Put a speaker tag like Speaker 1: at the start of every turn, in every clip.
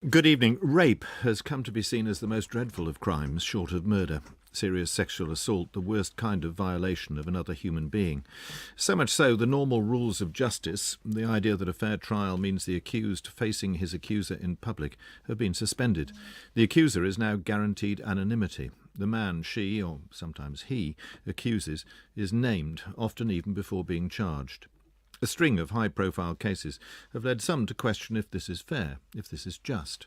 Speaker 1: Good evening. Rape has come to be seen as the most dreadful of crimes, short of murder. Serious sexual assault, the worst kind of violation of another human being. So much so, the normal rules of justice, the idea that a fair trial means the accused facing his accuser in public, have been suspended. The accuser is now guaranteed anonymity. The man she, or sometimes he, accuses is named, often even before being charged. A string of high-profile cases have led some to question if this is fair, if this is just.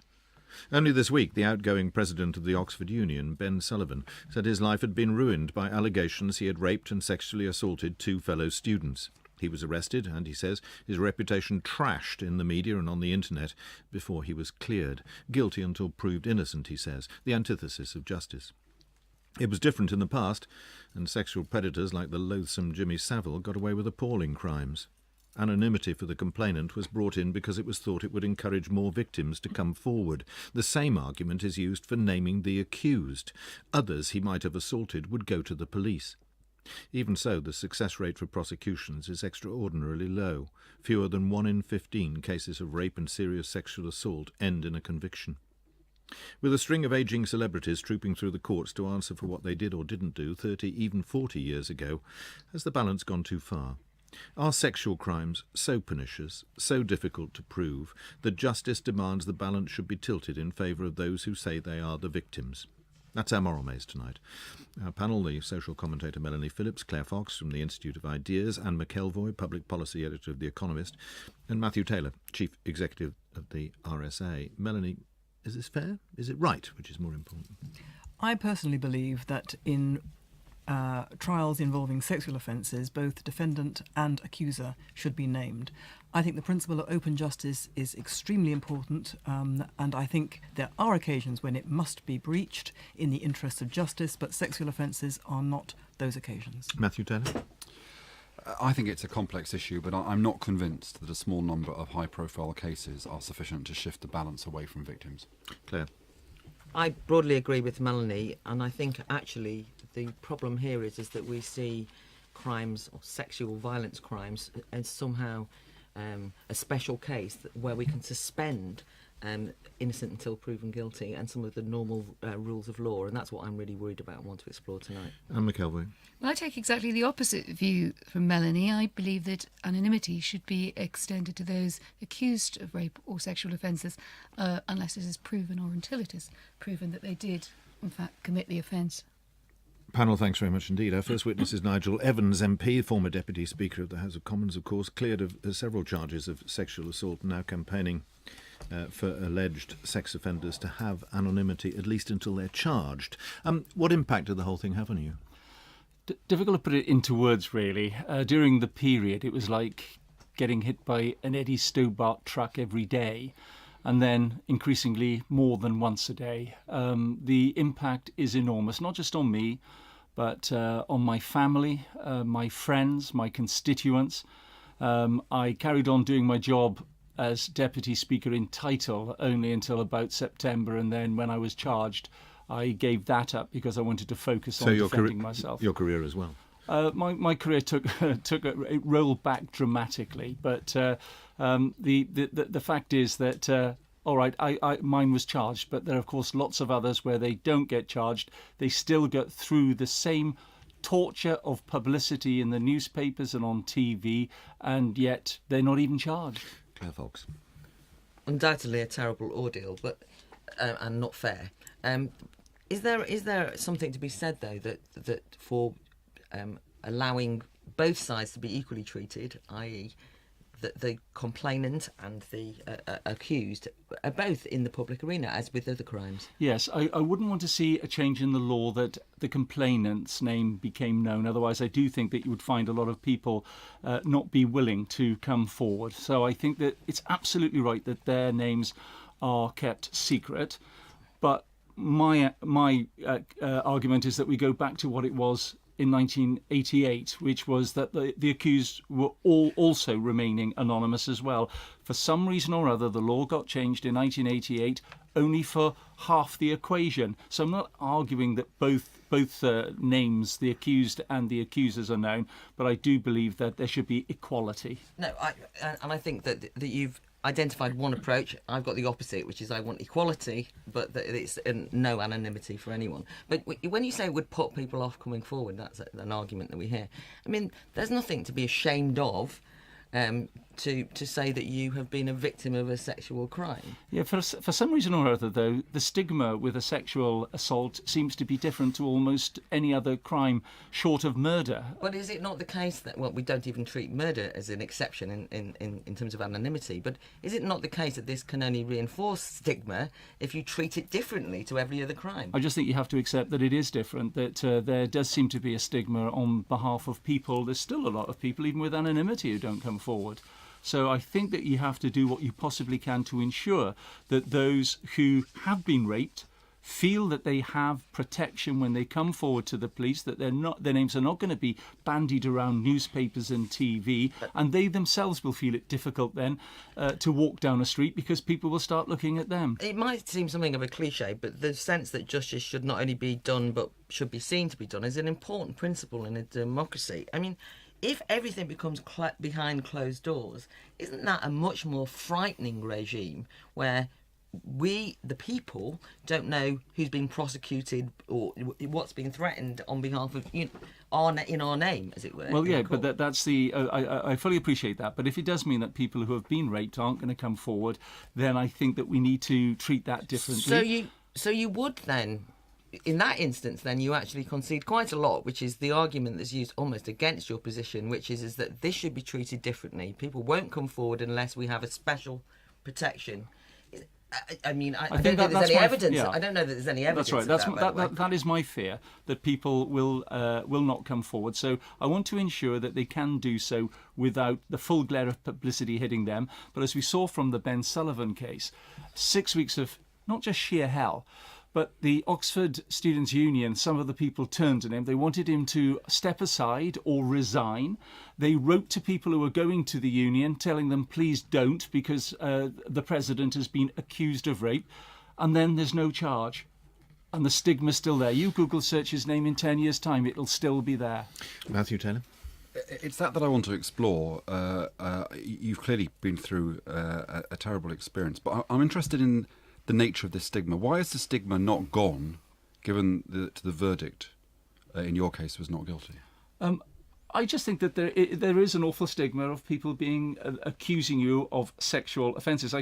Speaker 1: Only this week, the outgoing president of the Oxford Union, Ben Sullivan, said his life had been ruined by allegations he had raped and sexually assaulted two fellow students. He was arrested and, he says, his reputation trashed in the media and on the internet before he was cleared. Guilty until proved innocent, he says, the antithesis of justice. It was different in the past, and sexual predators like the loathsome Jimmy Savile got away with appalling crimes. Anonymity for the complainant was brought in because it was thought it would encourage more victims to come forward. The same argument is used for naming the accused. Others he might have assaulted would go to the police. Even so, the success rate for prosecutions is extraordinarily low. Fewer than 1 in 15 cases of rape and serious sexual assault end in a conviction. With a string of ageing celebrities trooping through the courts to answer for what they did or didn't do 30, even 40 years ago, has the balance gone too far? Are sexual crimes so pernicious, so difficult to prove, that justice demands the balance should be tilted in favour of those who say they are the victims? That's our moral maze tonight. Our panel, the social commentator Melanie Phillips, Claire Fox from the Institute of Ideas, Anne McElvoy, public policy editor of The Economist, and Matthew Taylor, chief executive of the RSA. Melanie, is this fair? Is it right, which is more important?
Speaker 2: I personally believe that in trials involving sexual offences, both defendant and accuser should be named. I think the principle of open justice is extremely important, and I think there are occasions when it must be breached in the interest of justice, but sexual offences are not those occasions.
Speaker 1: Matthew Taylor?
Speaker 3: I think it's a complex issue, but I'm not convinced that a small number of high-profile cases are sufficient to shift the balance away from victims.
Speaker 1: Claire?
Speaker 4: I broadly agree with Melanie, and I think actually the problem here is that we see crimes or sexual violence crimes as somehow a special case where we can suspend innocent until proven guilty and some of the normal rules of law, and that's what I'm really worried about and want to explore tonight.
Speaker 1: Anne McElvoy?
Speaker 5: Well, I take exactly the opposite view from Melanie. I believe that anonymity should be extended to those accused of rape or sexual offences unless it is proven or until it is proven that they did, in fact, commit the offence.
Speaker 1: Panel, thanks very much indeed. Our first witness is Nigel Evans, MP, former Deputy Speaker of the House of Commons, of course, cleared of several charges of sexual assault, now campaigning for alleged sex offenders to have anonymity, at least until they're charged. What impact did the whole thing have on you?
Speaker 6: Difficult to put it into words, really. During the period, it was like getting hit by an Eddie Stobart truck every day, and then increasingly more than once a day. The impact is enormous, not just on me, but on my family, my friends, my constituents. I carried on doing my job as Deputy Speaker in title only until about September, and then when I was charged, I gave that up because I wanted to focus on defending myself.
Speaker 1: Your career as well?
Speaker 6: My career it rolled back dramatically, but the fact is that all right, mine was charged, but there are of course lots of others where they don't get charged. They still get through the same torture of publicity in the newspapers and on TV, and yet they're not even charged.
Speaker 1: Claire Fox?
Speaker 4: Undoubtedly a terrible ordeal, but and not fair. Is there something to be said though that for allowing both sides to be equally treated, i.e. that the complainant and the accused are both in the public arena, as with other crimes?
Speaker 6: Yes, I wouldn't want to see a change in the law that the complainant's name became known. Otherwise, I do think that you would find a lot of people not be willing to come forward. So I think that it's absolutely right that their names are kept secret. But my argument is that we go back to what it was in 1988, which was that the accused were all also remaining anonymous as well. For some reason or other, the law got changed in 1988 only for half the equation. So I'm not arguing that both names, the accused and the accusers, are known, but I do believe that there should be equality.
Speaker 4: No, I think that you've identified one approach. I've got the opposite, which is I want equality, but that it's no anonymity for anyone. But when you say it would put people off coming forward, that's an argument that we hear. I mean, there's nothing to be ashamed of. To say that you have been a victim of a sexual crime.
Speaker 6: Yeah, for some reason or other, though, the stigma with a sexual assault seems to be different to almost any other crime short of murder.
Speaker 4: But is it not the case that, well, we don't even treat murder as an exception in terms of anonymity, but is it not the case that this can only reinforce stigma if you treat it differently to every other crime?
Speaker 6: I just think you have to accept that it is different, that there does seem to be a stigma on behalf of people. There's still a lot of people, even with anonymity, who don't come forward. So I think that you have to do what you possibly can to ensure that those who have been raped feel that they have protection when they come forward to the police, that their names are not going to be bandied around newspapers and TV, and they themselves will feel it difficult then to walk down a street because people will start looking at them.
Speaker 4: It might seem something of a cliche, but the sense that justice should not only be done but should be seen to be done is an important principle in a democracy. I mean, if everything becomes behind closed doors, isn't that a much more frightening regime where we, the people, don't know who's been prosecuted or what's being threatened on behalf of in our name, as it were?
Speaker 6: Well, yeah, but that's the... I fully appreciate that, but if it does mean that people who have been raped aren't going to come forward, then I think that we need to treat that differently.
Speaker 4: So you would then... In that instance, then, you actually concede quite a lot, which is the argument that's used almost against your position, which is that this should be treated differently. People won't come forward unless we have a special protection. I mean, I don't know that there's any evidence. Yeah. I don't know that there's any evidence.
Speaker 6: That's right. That is my fear, that people will not come forward. So I want to ensure that they can do so without the full glare of publicity hitting them. But as we saw from the Ben Sullivan case, 6 weeks of not just sheer hell, but the Oxford Students' Union, some of the people turned on him. They wanted him to step aside or resign. They wrote to people who were going to the union, telling them, please don't, because the president has been accused of rape. And then there's no charge. And the stigma's still there. You Google search his name in 10 years' time, it'll still be there.
Speaker 1: Matthew Taylor?
Speaker 3: It's that I want to explore. You've clearly been through a terrible experience, but I'm interested in the nature of this stigma. Why is the stigma not gone, given that the verdict, in your case, was not guilty?
Speaker 6: I just think that there is an awful stigma of people being accusing you of sexual offences.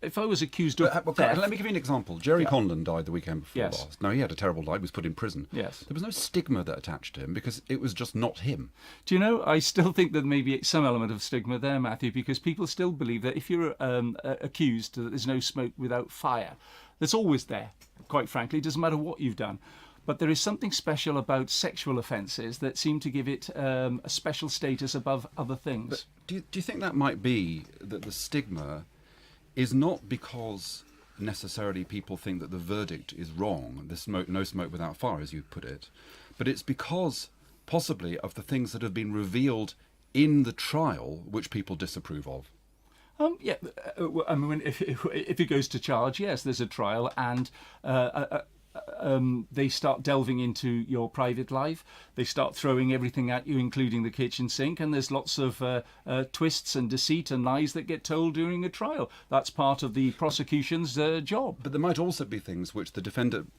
Speaker 6: If I was accused of theft...
Speaker 3: Let me give you an example. Jerry Conlon died the weekend before
Speaker 6: Yes.
Speaker 3: last. Now, he had a terrible life. He was put in prison.
Speaker 6: Yes.
Speaker 3: There was no stigma that attached to him because it was just not him.
Speaker 6: Do you know, I still think that maybe some element of stigma there, Matthew, because people still believe that if you're accused, that there's no smoke without fire. That's always there, quite frankly. It doesn't matter what you've done. But there is something special about sexual offences that seem to give it a special status above other things.
Speaker 3: But do you think that might be that the stigma is not because necessarily people think that the verdict is wrong, no smoke without fire, as you put it, but it's because possibly of the things that have been revealed in the trial which people disapprove of?
Speaker 6: Yeah, I mean, if it goes to charge, yes, there's a trial, and they start delving into your private life. They start throwing everything at you, including the kitchen sink, and there's lots of twists and deceit and lies that get told during a trial. That's part of the prosecution's job.
Speaker 3: But there might also be things which the defendant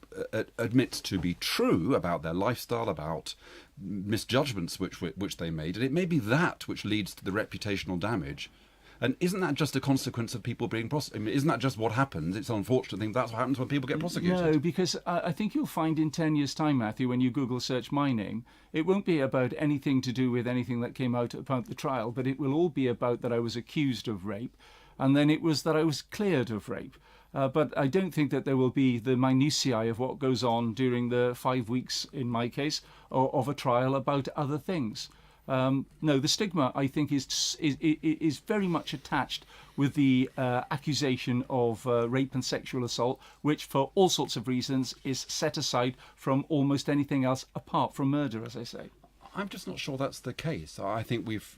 Speaker 3: admits to be true about their lifestyle, about misjudgments which they made, and it may be that which leads to the reputational damage. And isn't that just a consequence of people being prosecuted? I mean, isn't that just what happens? It's an unfortunate thing. That's what happens when people get prosecuted.
Speaker 6: No, because I think you'll find in 10 years' time, Matthew, when you Google search my name, it won't be about anything to do with anything that came out about the trial, but it will all be about that I was accused of rape, and then it was that I was cleared of rape. But I don't think that there will be the minutiae of what goes on during the 5 weeks, in my case, of a trial about other things. No, the stigma, I think, is very much attached with the accusation of rape and sexual assault, which, for all sorts of reasons, is set aside from almost anything else apart from murder, as I say.
Speaker 3: I'm just not sure that's the case. I think we've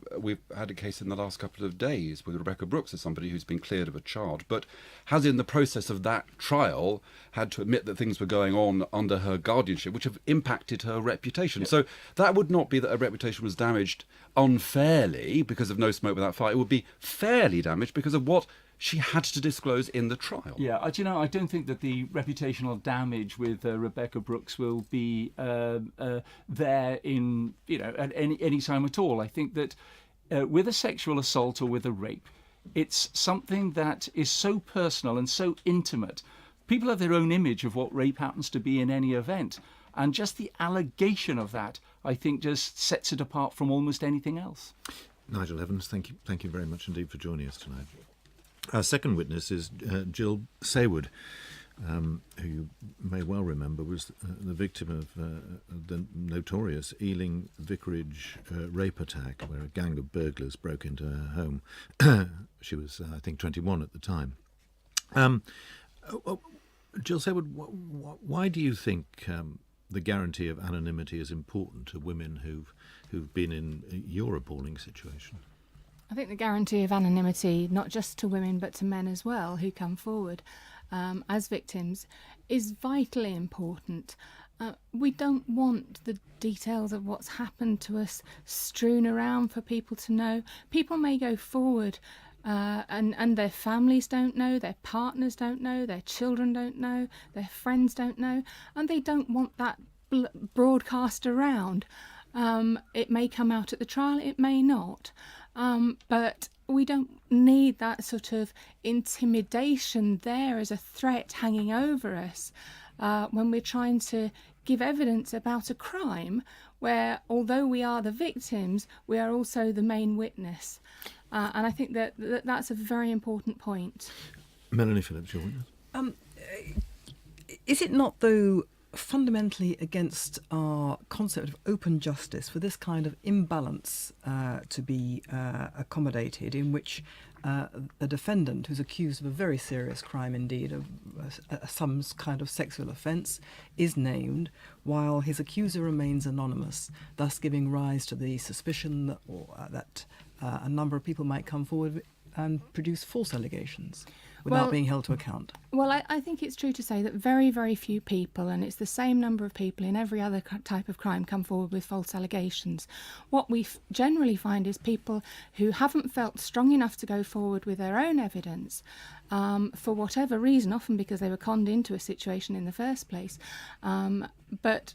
Speaker 3: had a case in the last couple of days with Rebecca Brooks as somebody who's been cleared of a charge, but has in the process of that trial had to admit that things were going on under her guardianship, which have impacted her reputation. So that would not be that her reputation was damaged unfairly because of no smoke without fire. It would be fairly damaged because of what she had to disclose in the trial.
Speaker 6: Yeah, I don't think that the reputational damage with Rebecca Brooks will be there in at any time at all. I think that with a sexual assault or with a rape, it's something that is so personal and so intimate. People have their own image of what rape happens to be in any event, and just the allegation of that, I think, just sets it apart from almost anything else.
Speaker 1: Nigel Evans, thank you very much indeed for joining us tonight. Our second witness is Jill Saywood, who you may well remember was the victim of the notorious Ealing Vicarage rape attack, where a gang of burglars broke into her home. She was, I think, 21 at the time. Jill Saywood, why do you think the guarantee of anonymity is important to women who've been in your appalling situation?
Speaker 7: I think the guarantee of anonymity, not just to women but to men as well who come forward as victims, is vitally important. We don't want the details of what's happened to us strewn around for people to know. People may go forward and their families don't know, their partners don't know, their children don't know, their friends don't know, and they don't want that broadcast around. It may come out at the trial, it may not. But we don't need that sort of intimidation there as a threat hanging over us when we're trying to give evidence about a crime where, although we are the victims, we are also the main witness. And I think that's a very important point.
Speaker 1: Melanie Phillips, your witness.
Speaker 2: Is it not, though, fundamentally against our concept of open justice for this kind of imbalance to be accommodated, in which a defendant who's accused of a very serious crime indeed, of some kind of sexual offence, is named while his accuser remains anonymous, thus giving rise to the suspicion that a number of people might come forward and produce false allegations without being held to account?
Speaker 7: Well, I think it's true to say that very, very few people, and it's the same number of people in every other type of crime, come forward with false allegations. What we generally find is people who haven't felt strong enough to go forward with their own evidence, for whatever reason, often because they were conned into a situation in the first place, but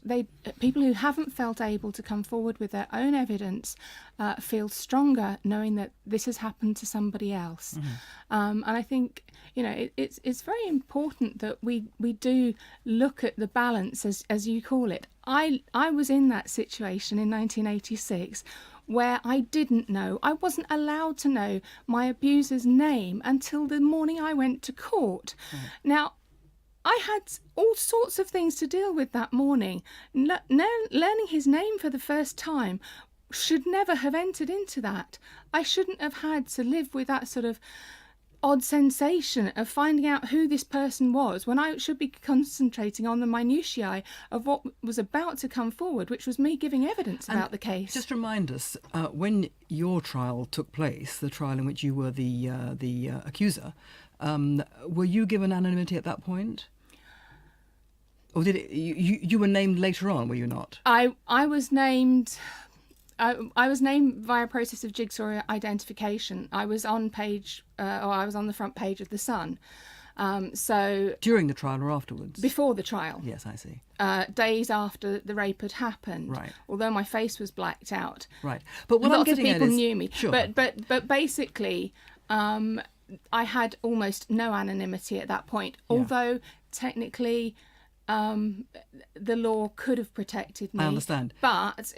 Speaker 7: people who haven't felt able to come forward with their own evidence feel stronger knowing that this has happened to somebody else. And I think it's very important that we do look at the balance, as you call it. I was in that situation in 1986 where I didn't know, I wasn't allowed to know my abuser's name until the morning I went to court. Now, I had all sorts of things to deal with that morning. Learning his name for the first time should never have entered into that. I shouldn't have had to live with that sort of odd sensation of finding out who this person was when I should be concentrating on the minutiae of what was about to come forward, which was me giving evidence about the case.
Speaker 2: Just remind us, when your trial took place, the trial in which you were the accuser, were you given anonymity at that point? Or did it, you were named later on, were you not?
Speaker 7: I was named... I was named via a process of jigsaw identification. I was on the front page of The Sun. So
Speaker 2: during the trial or afterwards?
Speaker 7: Before the trial.
Speaker 2: Yes, I see.
Speaker 7: Days after the rape had happened.
Speaker 2: Right.
Speaker 7: Although my face was blacked out.
Speaker 2: Right. But what
Speaker 7: lots
Speaker 2: I'm getting
Speaker 7: of people
Speaker 2: at is,
Speaker 7: knew me.
Speaker 2: Sure.
Speaker 7: But basically, I had almost no anonymity at that point.
Speaker 2: Yeah.
Speaker 7: Although technically, the law could have protected me.
Speaker 2: I understand.
Speaker 7: But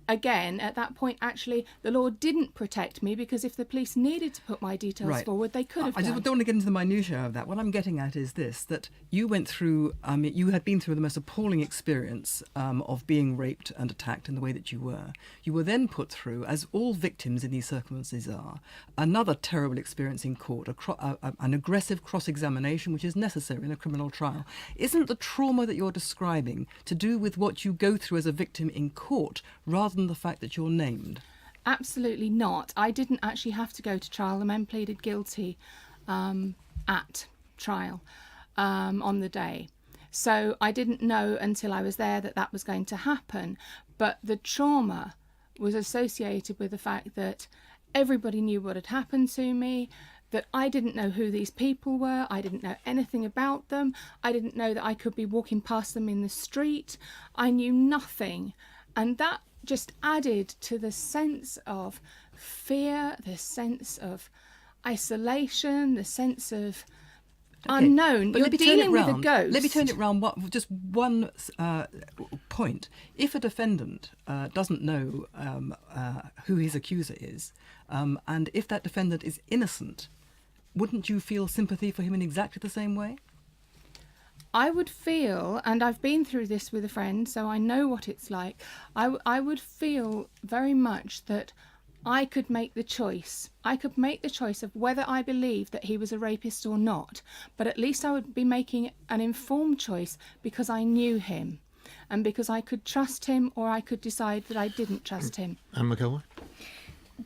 Speaker 7: again, at that point, actually, the law didn't protect me, because if the police needed to put my details forward, they could have
Speaker 2: I
Speaker 7: done.
Speaker 2: just don't want to get into the minutiae of that. What I'm getting at is this, that you went through, you had been through the most appalling experience of being raped and attacked in the way that you were. You were then put through, as all victims in these circumstances are, another terrible experience in court, an aggressive cross-examination which is necessary in a criminal trial. Isn't the trauma that you're describing to do with what you go through as a victim in court rather than the fact that you're named?
Speaker 7: Absolutely not. I didn't actually have to go to trial. The men pleaded guilty at trial on the day. So I didn't know until I was there that was going to happen. But the trauma was associated with the fact that everybody knew what had happened to me. that I didn't know who these people were, I didn't know anything about them, I didn't know that I could be walking past them in the street, I knew nothing. And that just added to the sense of fear, the sense of isolation, the sense of unknown.
Speaker 2: But
Speaker 7: You're dealing with a
Speaker 2: round.
Speaker 7: ghost.
Speaker 2: Let me turn it round. Just one point. If a defendant doesn't know who his accuser is, and if that defendant is innocent, wouldn't you feel sympathy for him in exactly the same way?
Speaker 7: I would feel, and I've been through this with a friend, so I know what it's like, I would feel very much that I could make the choice. I could make the choice of whether I believed that he was a rapist or not, but at least I would be making an informed choice because I knew him and because I could trust him, or I could decide that I didn't trust him.
Speaker 1: And McElroy?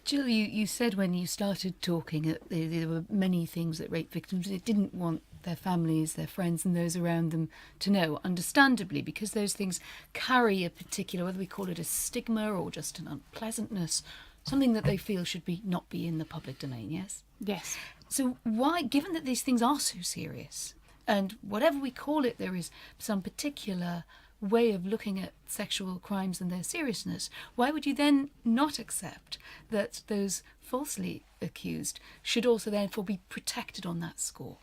Speaker 5: Jill, you said when you started talking that there were many things that rape victims they didn't want their families, their friends and those around them to know, understandably, because those things carry a particular, whether we call it a stigma or just an unpleasantness, something that they feel should not be in the public domain, yes?
Speaker 7: Yes.
Speaker 5: So why, given that these things are so serious, and whatever we call it, there is some particular way of looking at sexual crimes and their seriousness, why would you then not accept that those falsely accused should also therefore be protected on that score?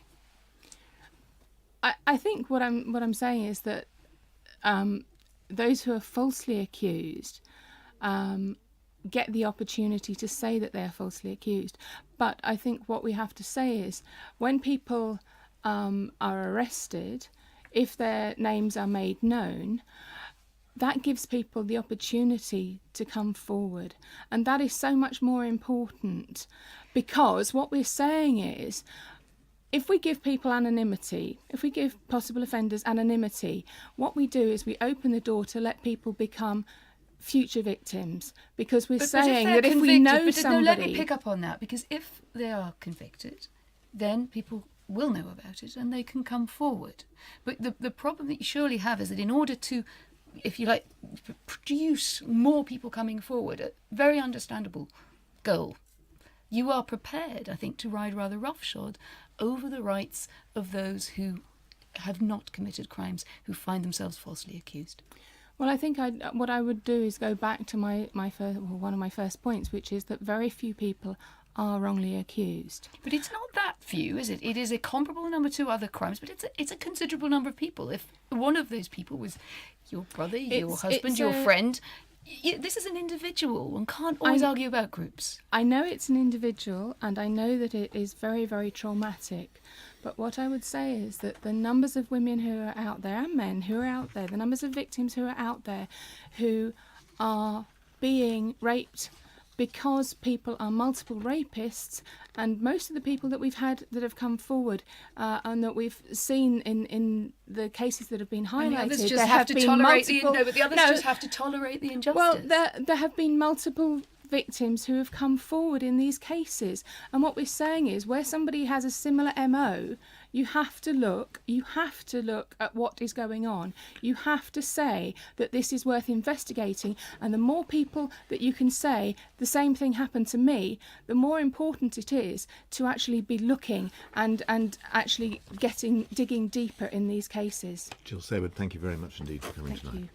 Speaker 7: I think what I'm saying is that those who are falsely accused get the opportunity to say that they are falsely accused. But I think what we have to say is when people are arrested, if their names are made known, that gives people the opportunity to come forward. And that is so much more important, because what we're saying is, if we give people anonymity, if we give possible offenders anonymity, what we do is we open the door to let people become future victims, because we're saying that if we know somebody...
Speaker 5: No, let me pick up on that, because if they are convicted, then people will know about it and they can come forward. But the problem that you surely have is that in order to, if you like, produce more people coming forward, a very understandable goal, you are prepared, I think, to ride rather roughshod over the rights of those who have not committed crimes, who find themselves falsely accused.
Speaker 7: Well, I think what I would do is go back to one of my first points, which is that very few people are wrongly accused.
Speaker 5: But it's not that few, is it? It is a comparable number to other crimes, but it's a considerable number of people. If one of those people was your brother, your husband, your friend, this is an individual. One can't always argue about groups.
Speaker 7: I know it's an individual, and I know that it is very, very traumatic. But what I would say is that the numbers of women who are out there, and men who are out there, the numbers of victims who are out there who are being raped because people are multiple rapists, and most of the people that we've had that have come forward and that we've seen in the cases that have been highlighted,
Speaker 5: the others just
Speaker 7: there
Speaker 5: have
Speaker 7: have
Speaker 5: to
Speaker 7: been
Speaker 5: tolerate
Speaker 7: multiple...
Speaker 5: but the others just have to tolerate the injustice.
Speaker 7: Well, there have been multiple victims who have come forward in these cases, and what we're saying is where somebody has a similar MO, you have to look at what is going on. You have to say that this is worth investigating, and the more people that you can say the same thing happened to me, the more important it is to actually be looking and actually digging deeper in these cases.
Speaker 1: Jill Saywood, thank you very much indeed for coming
Speaker 7: Thank
Speaker 1: tonight.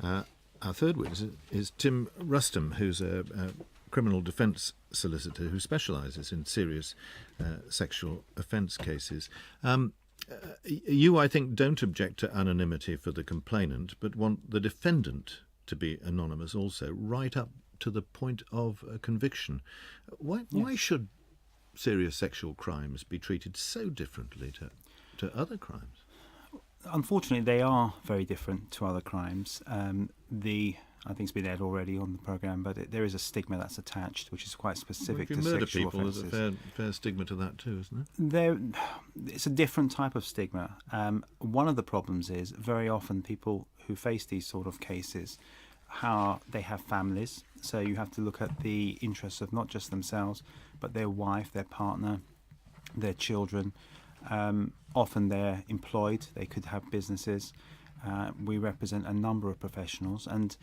Speaker 7: you.
Speaker 1: Our third witness is Tim Rustem, who's a criminal defence solicitor who specialises in serious sexual offence cases. You, I think, don't object to anonymity for the complainant, but want the defendant to be anonymous also, right up to the point of conviction. Why should serious sexual crimes be treated so differently to other crimes?
Speaker 8: Unfortunately, they are very different to other crimes. I think it's been aired already on the programme, but there is a stigma that's attached, which is quite specific to sexual offences. If you murder people,
Speaker 1: there's a fair stigma to that too, isn't it?
Speaker 8: It's a different type of stigma. One of the problems is very often people who face these sort of cases, they have families, so you have to look at the interests of not just themselves, but their wife, their partner, their children. Often they're employed, they could have businesses. We represent a number of professionals, and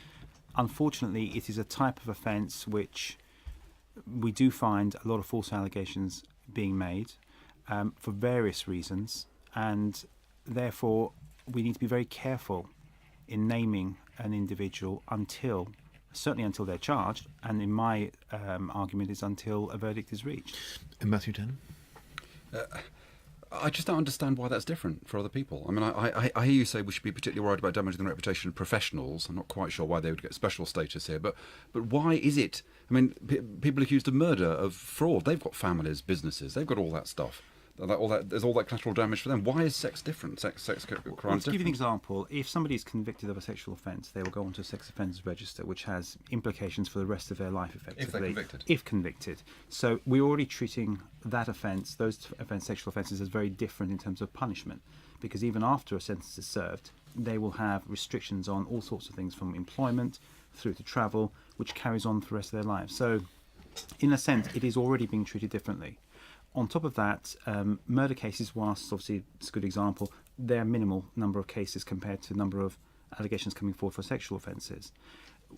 Speaker 8: unfortunately it is a type of offence which we do find a lot of false allegations being made for various reasons, and therefore we need to be very careful in naming an individual certainly until they're charged, and in my argument is until a verdict is reached.
Speaker 1: Matthew Denham?
Speaker 3: I just don't understand why that's different for other people. I mean, I hear you say we should be particularly worried about damaging the reputation of professionals. I'm not quite sure why they would get special status here, but why is it? I mean, people accused of murder, of fraud, they've got families, businesses, they've got all that stuff. There's all that collateral damage for them. Why is sex different? Sex crimes different?
Speaker 8: To give you an example, if somebody is convicted of a sexual offence, they will go onto a sex offenders register, which has implications for the rest of their life, effectively.
Speaker 3: If they're convicted.
Speaker 8: If convicted. So we're already treating that offence, sexual offences, as very different in terms of punishment, because even after a sentence is served, they will have restrictions on all sorts of things, from employment through to travel, which carries on for the rest of their lives. So, in a sense, it is already being treated differently. On top of that, murder cases, whilst obviously it's a good example, they're a minimal number of cases compared to the number of allegations coming forward for sexual offences.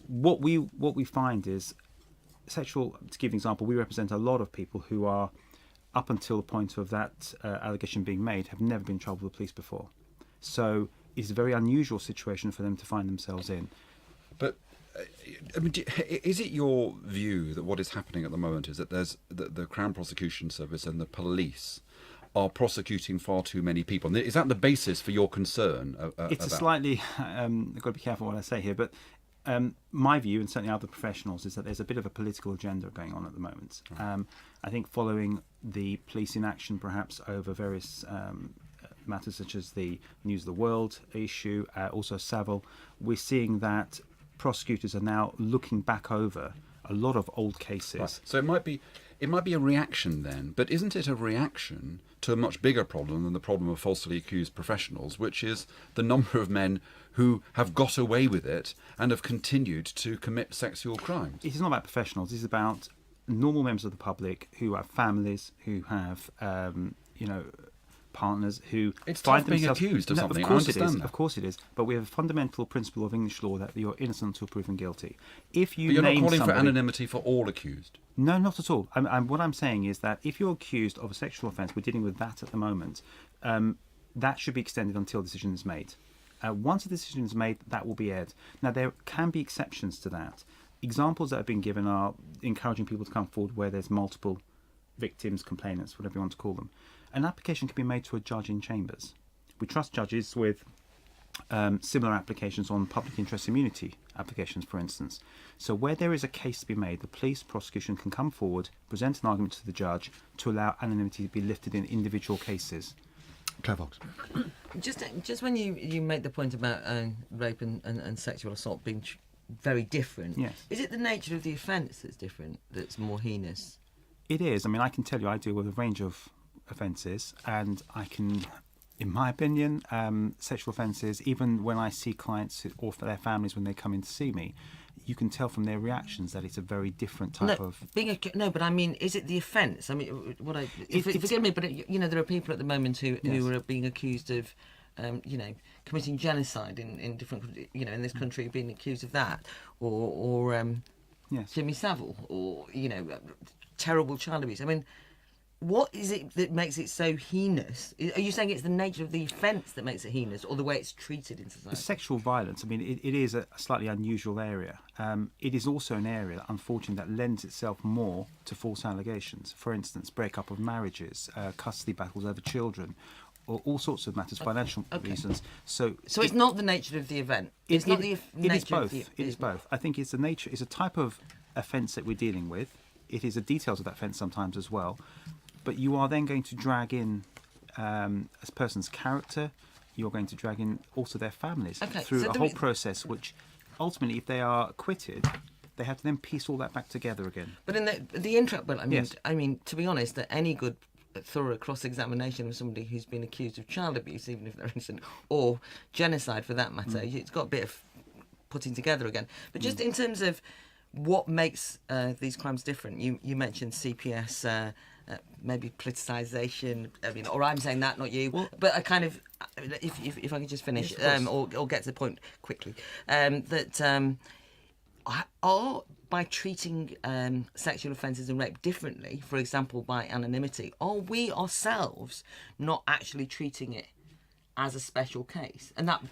Speaker 8: What we find is to give an example, we represent a lot of people who are, up until the point of that allegation being made, have never been in trouble with the police before. So it's a very unusual situation for them to find themselves in.
Speaker 3: But I mean, is it your view that what is happening at the moment is that the Crown Prosecution Service and the police are prosecuting far too many people? Is that the basis for your concern?
Speaker 8: It's a slightly... I've got to be careful what I say here, but my view, and certainly other professionals, is that there's a bit of a political agenda going on at the moment. Right. I think following the police inaction, perhaps, over various matters such as the News of the World issue, also Savile, we're seeing that prosecutors are now looking back over a lot of old cases.
Speaker 3: Right. So it might be a reaction then, but isn't it a reaction to a much bigger problem than the problem of falsely accused professionals, which is the number of men who have got away with it and have continued to commit sexual crimes?
Speaker 8: It is not about professionals. It is about normal members of the public who have families, who have, partners who
Speaker 3: it's
Speaker 8: find
Speaker 3: tough being
Speaker 8: themselves
Speaker 3: accused of something.
Speaker 8: Of course
Speaker 3: I understand
Speaker 8: it is.
Speaker 3: that.
Speaker 8: Of course it is. But we have a fundamental principle of English law that you're innocent until proven guilty. If you
Speaker 3: but you're
Speaker 8: name
Speaker 3: not calling
Speaker 8: somebody,
Speaker 3: for anonymity for all accused.
Speaker 8: No, not at all. What I'm saying is that if you're accused of a sexual offence, we're dealing with that at the moment, that should be extended until a decision is made. Once a decision is made, that will be aired. Now, there can be exceptions to that. Examples that have been given are encouraging people to come forward where there's multiple victims, complainants, whatever you want to call them. An application can be made to a judge in chambers. We trust judges with similar applications on public interest immunity applications, for instance. So where there is a case to be made, the police prosecution can come forward, present an argument to the judge to allow anonymity to be lifted in individual cases.
Speaker 1: Claire Fox.
Speaker 4: Just when you make the point about rape and sexual assault being very different,
Speaker 8: yes.
Speaker 4: Is it the nature of the offence that's different, that's more heinous?
Speaker 8: It is. I mean, I can tell you I deal with a range of offences, and I can, in my opinion, sexual offences, even when I see clients or for their families when they come in to see me, you can tell from their reactions that it's a very different type of...
Speaker 4: but I mean, is it the offence? I mean, forgive me, but there are people at the moment who are being accused of, committing genocide in different, in this country, being accused of that, or
Speaker 8: yes.
Speaker 4: Jimmy Savile, or terrible child abuse. I mean, what is it that makes it so heinous? Are you saying it's the nature of the offence that makes it heinous, or the way it's treated in society?
Speaker 8: Sexual violence, I mean, it is a slightly unusual area. It is also an area, unfortunately, that lends itself more to false allegations. For instance, breakup of marriages, custody battles over children, or all sorts of matters, financial reasons. So
Speaker 4: it's not the nature of the event. It's not the nature of the event.
Speaker 8: It is both. I think it's it's a type of offence that we're dealing with. It is the details of that offence sometimes as well. But you are then going to drag in a person's character. You're going to drag in also their families through a whole process, which ultimately, if they are acquitted, they have to then piece all that back together again.
Speaker 4: But in I mean, to be honest, that any good thorough cross-examination of somebody who's been accused of child abuse, even if they're innocent, or genocide for that matter, it's got a bit of putting together again. But just in terms of what makes these crimes different, you mentioned CPS. Maybe politicisation. I mean, or I'm saying that, not you. Well, but I kind of, if I could just finish,
Speaker 8: yes,
Speaker 4: or get to the point quickly, by treating sexual offences and rape differently, for example by anonymity, are we ourselves not actually treating it as a special case? And that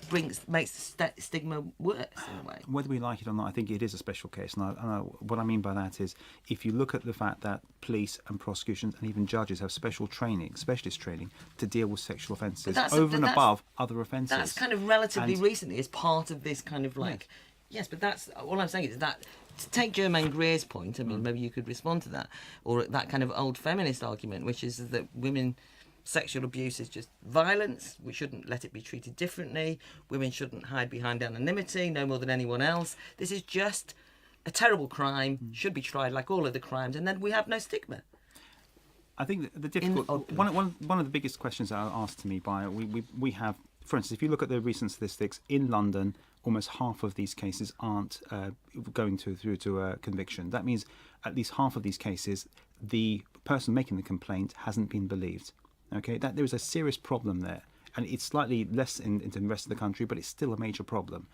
Speaker 4: makes the stigma worse in a way.
Speaker 8: Whether we like it or not, I think it is a special case. And what I mean by that is, if you look at the fact that police and prosecutions and even judges have specialist training to deal with sexual offences over and above other offences.
Speaker 4: That's kind of relatively recently as part of this kind of like... Yes, but that's all I'm saying is that, to take Germaine Greer's point, I mean, maybe you could respond to that, or that kind of old feminist argument, which is that sexual abuse is just violence. We shouldn't let it be treated differently. Women shouldn't hide behind anonymity, no more than anyone else. This is just a terrible crime, should be tried like all other crimes, and then we have no stigma.
Speaker 8: I think the difficult one of the biggest questions that are asked to me by we have, for instance, if you look at the recent statistics in London, almost half of these cases aren't going through to a conviction. That means at least half of these cases, the person making the complaint hasn't been believed. Okay, that there is a serious problem there, and it's slightly less in the rest of the country, but it's still a major problem.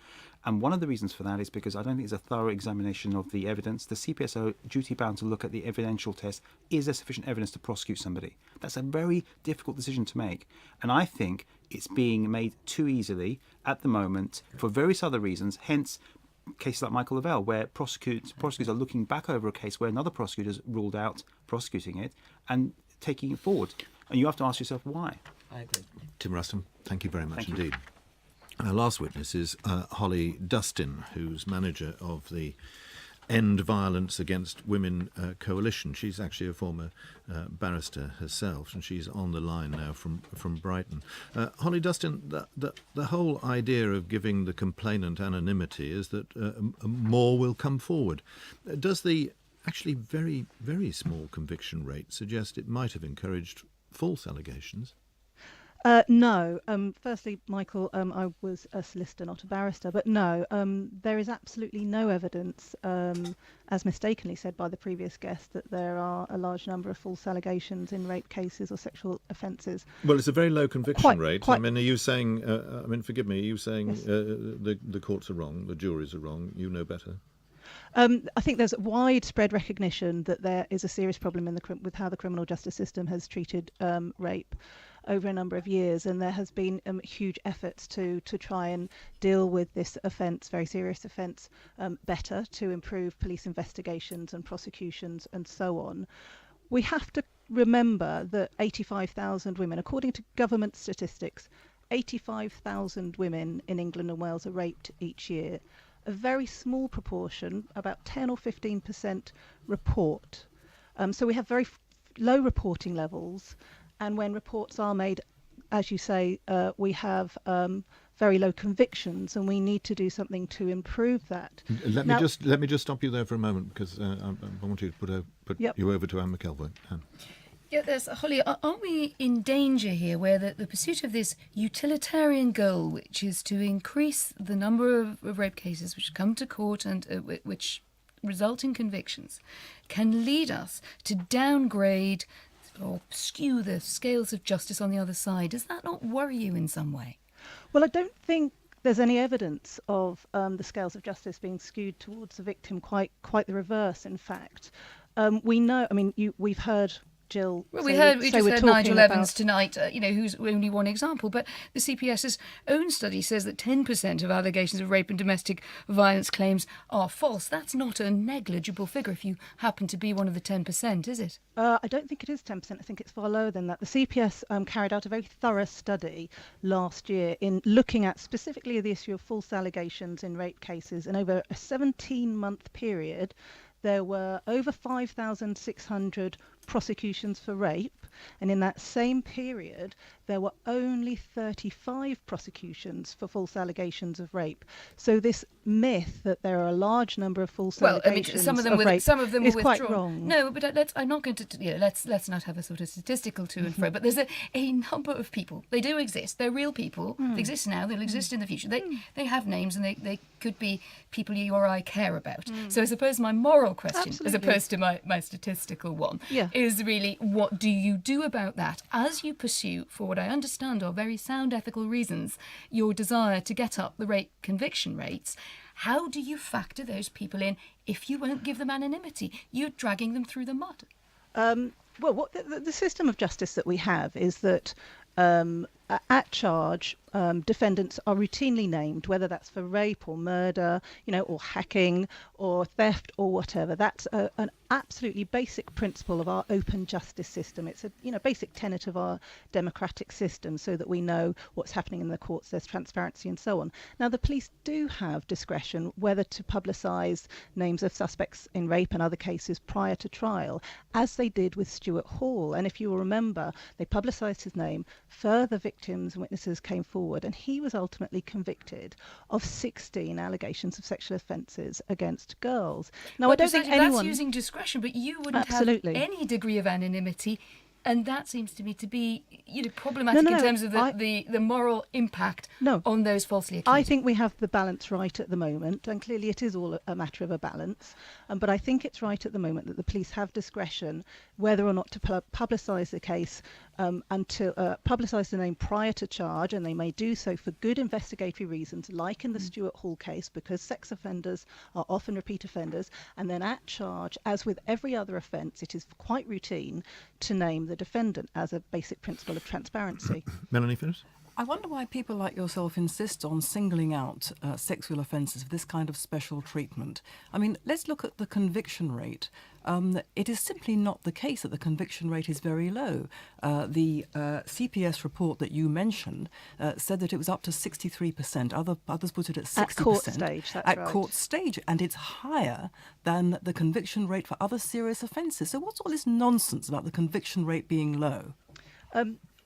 Speaker 8: And one of the reasons for that is because I don't think there's a thorough examination of the evidence. The CPS are duty-bound to look at the evidential test. Is there sufficient evidence to prosecute somebody? That's a very difficult decision to make. And I think it's being made too easily at the moment for various other reasons, hence cases like Michael Le Vell, where prosecutors are looking back over a case where another prosecutor's ruled out prosecuting it and taking it forward. And you have to ask yourself why.
Speaker 4: I agree.
Speaker 1: Tim Rustem, thank you very much
Speaker 8: Thank
Speaker 1: indeed. Our last witness is Holly Dustin, who's manager of the End Violence Against Women Coalition. She's actually a former barrister herself, and she's on the line now from Brighton. Holly Dustin, the whole idea of giving the complainant anonymity is that more will come forward. Does the actually very, very small conviction rate suggest it might have encouraged false allegations?
Speaker 9: No. Firstly, Michael, I was a solicitor, not a barrister, but no, there is absolutely no evidence, as mistakenly said by the previous guest, that there are a large number of false allegations in rape cases or sexual offences.
Speaker 1: Well, it's a very low conviction rate.
Speaker 9: I
Speaker 1: mean, are you saying, forgive me, are you saying
Speaker 9: Yes.
Speaker 1: the courts are wrong, the juries are wrong, you know better?
Speaker 9: I think there's widespread recognition that there is a serious problem with how the criminal justice system has treated rape over a number of years, and there has been huge efforts to try and deal with this offence, very serious offence, better, to improve police investigations and prosecutions and so on. We have to remember that 85,000 women, according to government statistics, 85,000 women in England and Wales are raped each year. A very small proportion, about 10 or 15%, report. So we have very low reporting levels, and when reports are made, as you say, we have very low convictions, and we need to do something to improve that.
Speaker 1: Let me just stop you there for a moment, because I want you to put you over to Anne McElvoy. Anne.
Speaker 5: Yeah, Holly, aren't we in danger here where the pursuit of this utilitarian goal, which is to increase the number of rape cases which come to court and which result in convictions, can lead us to downgrade or skew the scales of justice on the other side? Does that not worry you in some way?
Speaker 9: Well, I don't think there's any evidence of the scales of justice being skewed towards the victim. Quite the reverse, in fact. We know. I mean, we've heard Jill.
Speaker 5: Well, we just heard Nigel Evans tonight, who's only one example, but the CPS's own study says that 10% of allegations of rape and domestic violence claims are false. That's not a negligible figure if you happen to be one of the 10%, is it?
Speaker 9: I don't think it is 10%. I think it's far lower than that. The CPS carried out a very thorough study last year in looking at specifically the issue of false allegations in rape cases, and over a 17-month period, there were over 5,600 prosecutions for rape, and in that same period there were only 35 prosecutions for false allegations of rape. So this myth that there are a large number of false allegations
Speaker 5: some of them
Speaker 9: of rape
Speaker 5: some of them
Speaker 9: is
Speaker 5: were
Speaker 9: quite
Speaker 5: withdrawn.
Speaker 9: wrong.
Speaker 5: No, but I'm not going to. Let's not have a sort of statistical to and fro. But there's a number of people. They do exist. They're real people. They exist now. They'll exist in the future. They have names, and they could be people you or I care about. So I suppose my moral question, as opposed to my statistical one, is really, what do you do about that? As you pursue, for what I understand are very sound ethical reasons, your desire to get up the rape conviction rates, how do you factor those people in if you won't give them anonymity? You're dragging them through the mud.
Speaker 9: Well, what the system of justice that we have is that at charge, defendants are routinely named, whether that's for rape or murder, or hacking or theft or whatever. That's an absolutely basic principle of our open justice system. It's a basic tenet of our democratic system, so that we know what's happening in the courts, there's transparency and so on. Now, the police do have discretion whether to publicise names of suspects in rape and other cases prior to trial, as they did with Stuart Hall. And if you will remember, they publicised his name, further victims and witnesses came forward, and he was ultimately convicted of 16 allegations of sexual offences against girls. Now, I don't think anyone...
Speaker 5: That's using discretion, but you wouldn't
Speaker 9: Absolutely.
Speaker 5: have any degree of anonymity, and that seems to me to be problematic in terms of the moral impact on those falsely accused.
Speaker 9: I think we have the balance right at the moment, and clearly it is all a matter of a balance. But I think it's right at the moment that the police have discretion whether or not to publicise the case until publicise the name prior to charge, and they may do so for good investigatory reasons, like in the Stuart Hall case, because sex offenders are often repeat offenders. And then at charge, as with every other offence, it is quite routine to name the defendant as a basic principle of transparency.
Speaker 1: Melanie Finnis?
Speaker 2: I wonder why people like yourself insist on singling out sexual offences for this kind of special treatment. I mean, let's look at the conviction rate. It is simply not the case that the conviction rate is very low. The CPS report that you mentioned said that it was up to 63%. Others put it at 60%.
Speaker 9: At court stage, that's right.
Speaker 2: At court stage, and it's higher than the conviction rate for other serious offences. So what's all this nonsense about the conviction rate being low?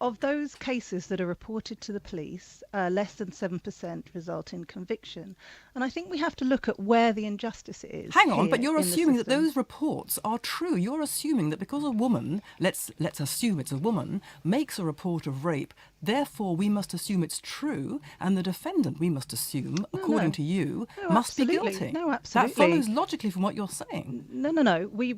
Speaker 9: Of those cases that are reported to the police, less than 7% result in conviction. And I think we have to look at where the injustice is.
Speaker 2: Hang on, but you're
Speaker 9: in the
Speaker 2: assuming that
Speaker 9: system.
Speaker 2: those reports are true. You're assuming that because a woman, let's assume it's a woman, makes a report of rape, therefore we must assume it's true, and the defendant, we must assume, according to you, must be guilty.
Speaker 9: No, absolutely.
Speaker 2: That follows logically from what you're saying.
Speaker 9: No. We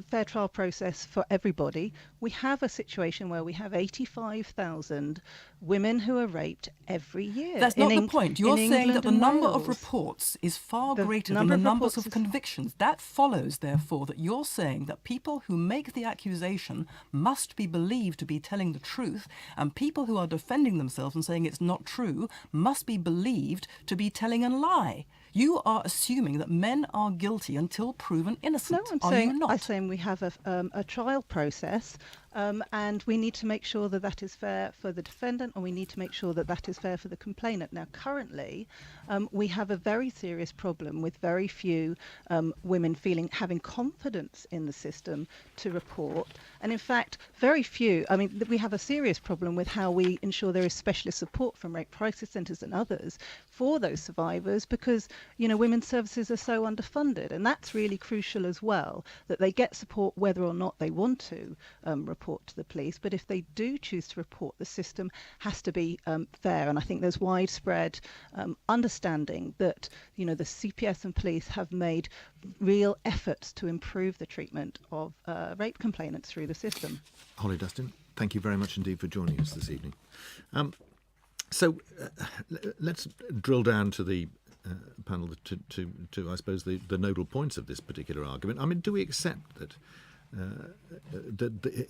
Speaker 9: fair trial process for everybody. We have a situation where we have 85,000 women who are raped every year.
Speaker 2: That's not the point. You're saying that the number of
Speaker 9: Wales.
Speaker 2: reports is far greater than
Speaker 9: number
Speaker 2: the
Speaker 9: of
Speaker 2: numbers
Speaker 9: reports
Speaker 2: of
Speaker 9: is-
Speaker 2: convictions. That follows, therefore, that you're saying that people who make the accusation must be believed to be telling the truth, and people who are defending themselves and saying it's not true must be believed to be telling a lie. You are assuming that men are guilty until proven innocent.
Speaker 9: No,
Speaker 2: Are you not?
Speaker 9: I'm saying we have a trial process, and we need to make sure that that is fair for the defendant, and we need to make sure that that is fair for the complainant. Now, currently, we have a very serious problem with very few women having confidence in the system to report. And in fact, very few, we have a serious problem with how we ensure there is specialist support from rape crisis centres and others for those survivors, because women's services are so underfunded, and that's really crucial as well, that they get support whether or not they want to report to the police. But if they do choose to report, the system has to be fair. And I think there's widespread understanding that the CPS and police have made real efforts to improve the treatment of rape complainants through the system.
Speaker 1: Holly Dustin, thank you very much indeed for joining us this evening. So let's drill down to the panel to I suppose the nodal points of this particular argument. I mean, do we accept that the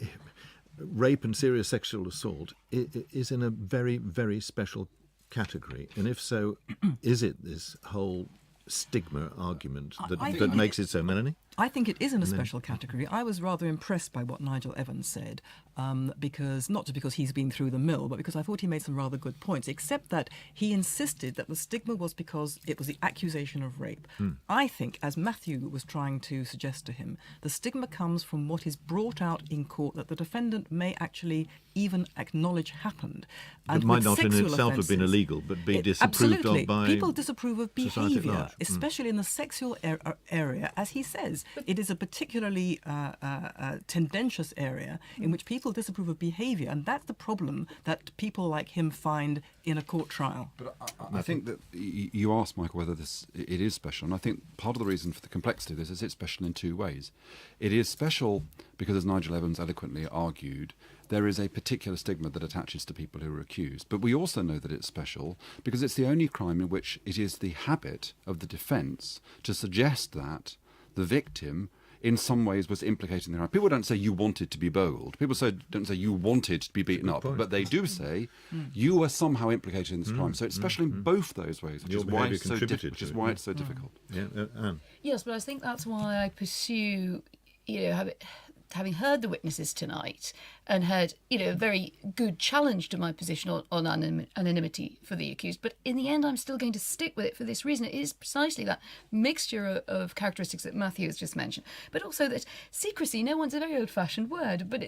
Speaker 1: rape and serious sexual assault is in a very, very special category? And if so, is it this whole stigma argument that makes it so, Melanie?
Speaker 2: I think it is in a special category. I was rather impressed by what Nigel Evans said, because not just because he's been through the mill, but because I thought he made some rather good points, except that he insisted that the stigma was because it was the accusation of rape. I think, as Matthew was trying to suggest to him, the stigma comes from what is brought out in court that the defendant may actually even acknowledge happened. And
Speaker 1: it might
Speaker 2: with
Speaker 1: not in
Speaker 2: sexual
Speaker 1: itself have been
Speaker 2: offences,
Speaker 1: illegal, but be disapproved
Speaker 2: absolutely.
Speaker 1: of by
Speaker 2: people disapprove of
Speaker 1: society at
Speaker 2: behaviour,
Speaker 1: large.
Speaker 2: especially in the sexual area, as he says. it is a particularly tendentious area in which people disapprove of behaviour, and that's the problem that people like him find in a court trial.
Speaker 3: But I think that you asked, Michael, whether it is special, and I think part of the reason for the complexity of this is it's special in two ways. It is special because, as Nigel Evans eloquently argued, there is a particular stigma that attaches to people who are accused. But we also know that it's special because it's the only crime in which it is the habit of the defence to suggest that the victim in some ways was implicated in the crime. People don't say you wanted to be burgled. People don't say you wanted to be beaten up. But they do say you were somehow implicated in this crime. So it's special in both those ways, which is why it's so difficult.
Speaker 1: Yeah, Anne.
Speaker 5: Yes, but I think that's why I pursue, having heard the witnesses tonight and heard, a very good challenge to my position on anonymity for the accused. But in the end, I'm still going to stick with it for this reason. It is precisely that mixture of characteristics that Matthew has just mentioned, but also that secrecy, no one's a very old-fashioned word, but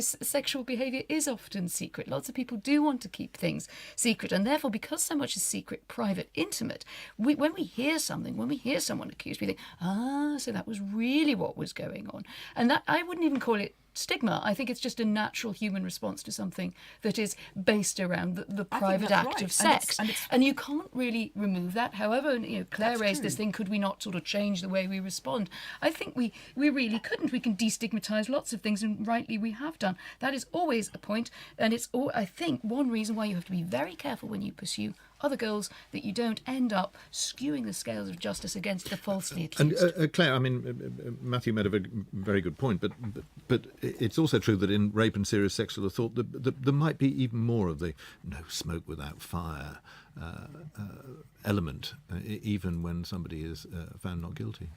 Speaker 5: sexual behaviour is often secret. Lots of people do want to keep things secret, and therefore, because so much is secret, private, intimate, when we hear someone accused, we think, so that was really what was going on. And that, I wouldn't even call it stigma. I think it's just a natural human response to something that is based around the private act of sex. And you can't really remove that. However, Claire raised this thing, could we not sort of change the way we respond? I think we really couldn't. We can destigmatise lots of things, and rightly we have done. That is always a point, and it's I think one reason why you have to be very careful when you pursue other goals, that you don't end up skewing the scales of justice against the falsely accused.
Speaker 1: And Claire, I mean, Matthew made a very good point, but it's also true that in rape and serious sexual assault, there might be even more of the no smoke without fire element, even when somebody is found not guilty.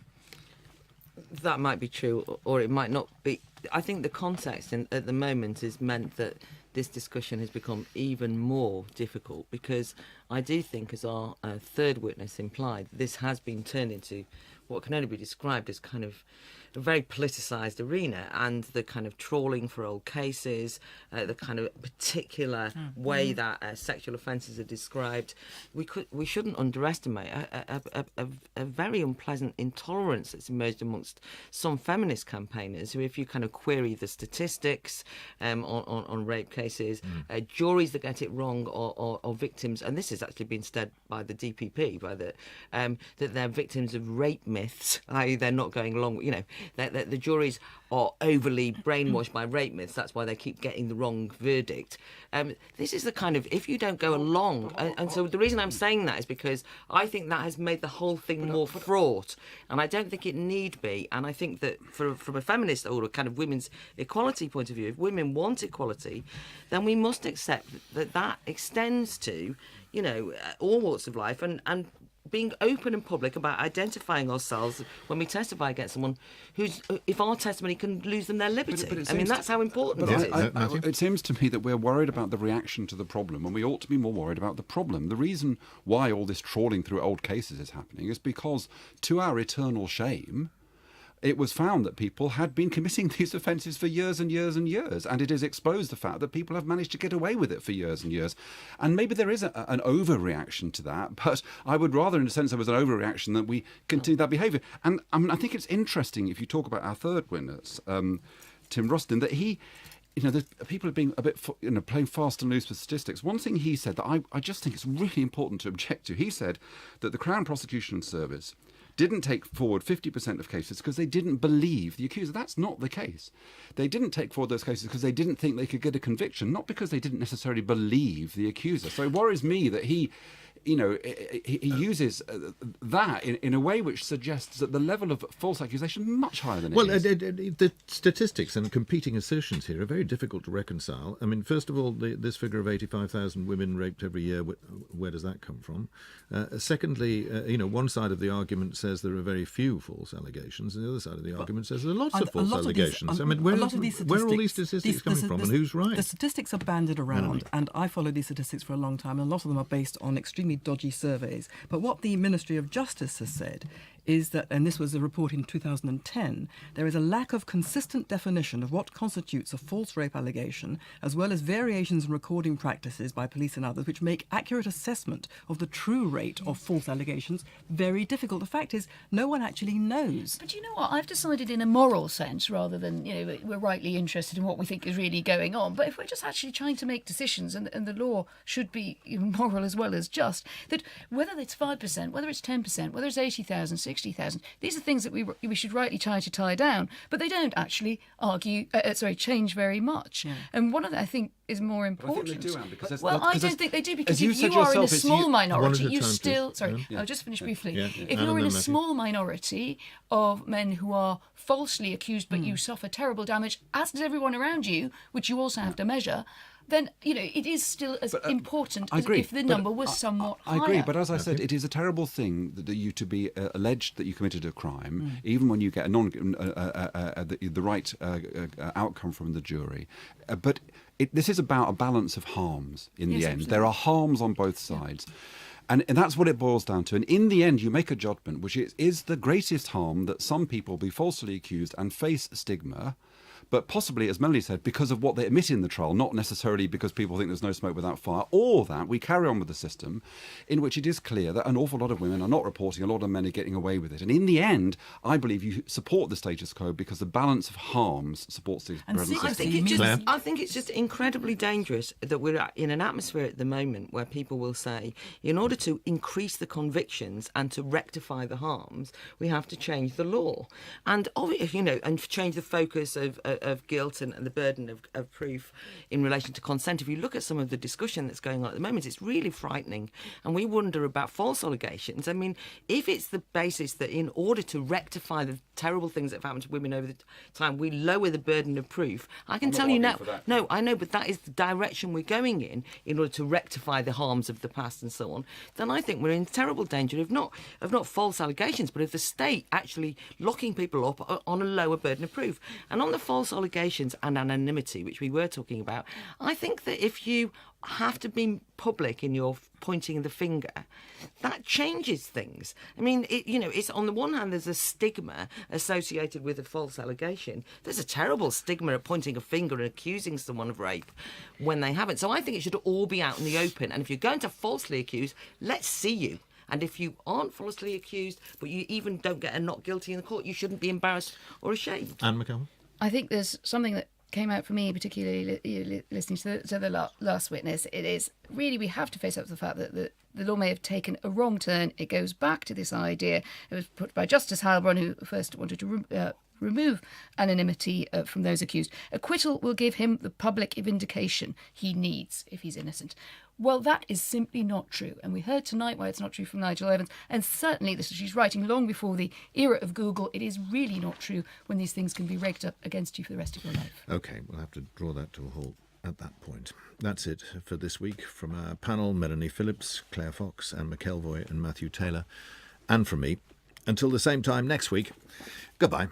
Speaker 4: That might be true, or it might not be. I think the context at the moment has meant that this discussion has become even more difficult, because I do think, as our third witness implied, this has been turned into what can only be described as kind of a very politicised arena, and the kind of trawling for old cases, the kind of particular way that sexual offences are described. We shouldn't underestimate a very unpleasant intolerance that's emerged amongst some feminist campaigners who, if you kind of query the statistics on rape cases, juries that get it wrong or victims, and this has actually been said by the DPP, that they're victims of rape myths, i.e. they're not going along, that the juries are overly brainwashed by rape myths. That's why they keep getting the wrong verdict. This is the kind of, if you don't go along, and so the reason I'm saying that is because I think that has made the whole thing more fraught, and I don't think it need be. And I think that from a feminist or a kind of women's equality point of view, if women want equality, then we must accept that extends to, all walks of life, and being open and public about identifying ourselves when we testify against someone who's, if our testimony can lose them their liberty. But that's how important it is.
Speaker 3: It seems to me that we're worried about the reaction to the problem, when we ought to be more worried about the problem. The reason why all this trawling through old cases is happening is because, to our eternal shame, it was found that people had been committing these offences for years and years and years, and it has exposed the fact that people have managed to get away with it for years and years. And maybe there is an overreaction to that, but I would rather, in a sense, there was an overreaction that we continue that behaviour. And I think it's interesting, if you talk about our third witness, Tim Rustem, that he... the people are being a bit, playing fast and loose with statistics. One thing he said that I just think it's really important to object to, he said that the Crown Prosecution Service didn't take forward 50% of cases because they didn't believe the accuser. That's not the case. They didn't take forward those cases because they didn't think they could get a conviction, not because they didn't necessarily believe the accuser. So it worries me that he uses that in a way which suggests that the level of false accusation is much higher than it is.
Speaker 1: The statistics and competing assertions here are very difficult to reconcile. I mean, first of all, this figure of 85,000 women raped every year, where does that come from? Secondly, one side of the argument says there are very few false allegations, and the other side of the argument says there are lots of false allegations. Where are all these statistics coming from, and who's right?
Speaker 2: The statistics are banded around, and I follow these statistics for a long time, and a lot of them are based on extremely dodgy surveys. But what the Ministry of Justice has said is that, and this was a report in 2010, there is a lack of consistent definition of what constitutes a false rape allegation, as well as variations in recording practices by police and others, which make accurate assessment of the true rate of false allegations very difficult. The fact is, no one actually knows.
Speaker 5: But you know what? I've decided in a moral sense, rather than, we're rightly interested in what we think is really going on. But if we're just actually trying to make decisions, and the law should be moral as well as just, that whether it's 5%, whether it's 10%, whether it's 80,000, 60,000, these are things that we should rightly try to tie down. But they don't actually change very much. Yeah. And one of the, I think, is more important.
Speaker 3: I think they do, Anne, because
Speaker 5: I don't think they do, because if you are in a small minority, you still... I'll just finish briefly. If you're in a small minority of men who are falsely accused, but you suffer terrible damage, as does everyone around you, which you also have to measure, then, it is still as important as if the number was somewhat higher.
Speaker 3: I agree, but as I said, it is a terrible thing that you to be alleged that you committed a crime, even when you get the right outcome from the jury. But this is about a balance of harms in the end. Absolutely. There are harms on both sides. And that's what it boils down to. And in the end, you make a judgment, which is the greatest harm that some people be falsely accused and face stigma, but possibly, as Melanie said, because of what they admit in the trial, not necessarily because people think there's no smoke without fire, or that we carry on with the system in which it is clear that an awful lot of women are not reporting, a lot of men are getting away with it. And in the end, I believe you support the status quo because the balance of harms supports the present system.
Speaker 4: I think it's just incredibly dangerous that we're in an atmosphere at the moment where people will say, in order to increase the convictions and to rectify the harms, we have to change the law. And, and change the focus of guilt and the burden of proof in relation to consent. If you look at some of the discussion that's going on at the moment, it's really frightening. And we wonder about false allegations. I mean, if it's the basis that in order to rectify the terrible things that have happened to women over the time, we lower the burden of proof, I can tell you now, no, I know, but that is the direction we're going in order to rectify the harms of the past and so on, then I think we're in terrible danger of not false allegations, but of the state actually locking people up on a lower burden of proof. And on the false allegations and anonymity, which we were talking about, I think that if you have to be public in your pointing the finger, that changes things. I mean, it's on the one hand, there's a stigma associated with a false allegation. There's a terrible stigma of pointing a finger and accusing someone of rape when they haven't. So I think it should all be out in the open. And if you're going to falsely accuse, let's see you. And if you aren't falsely accused, but you even don't get a not guilty in the court, you shouldn't be embarrassed or ashamed.
Speaker 1: Anne McElroy?
Speaker 5: I think there's something that came out for me, particularly listening to the last witness. It is really, we have to face up to the fact that the law may have taken a wrong turn. It goes back to this idea. It was put by Justice Heilbronn, who first wanted to remove anonymity from those accused. Acquittal will give him the public vindication he needs if he's innocent. Well, that is simply not true. And we heard tonight why it's not true from Nigel Evans. And certainly, she's writing long before the era of Google. It is really not true when these things can be rigged up against you for the rest of your life.
Speaker 1: OK, we'll have to draw that to a halt at that point. That's it for this week from our panel, Melanie Phillips, Claire Fox, Anne McElroy and Matthew Taylor. And from me, until the same time next week, goodbye.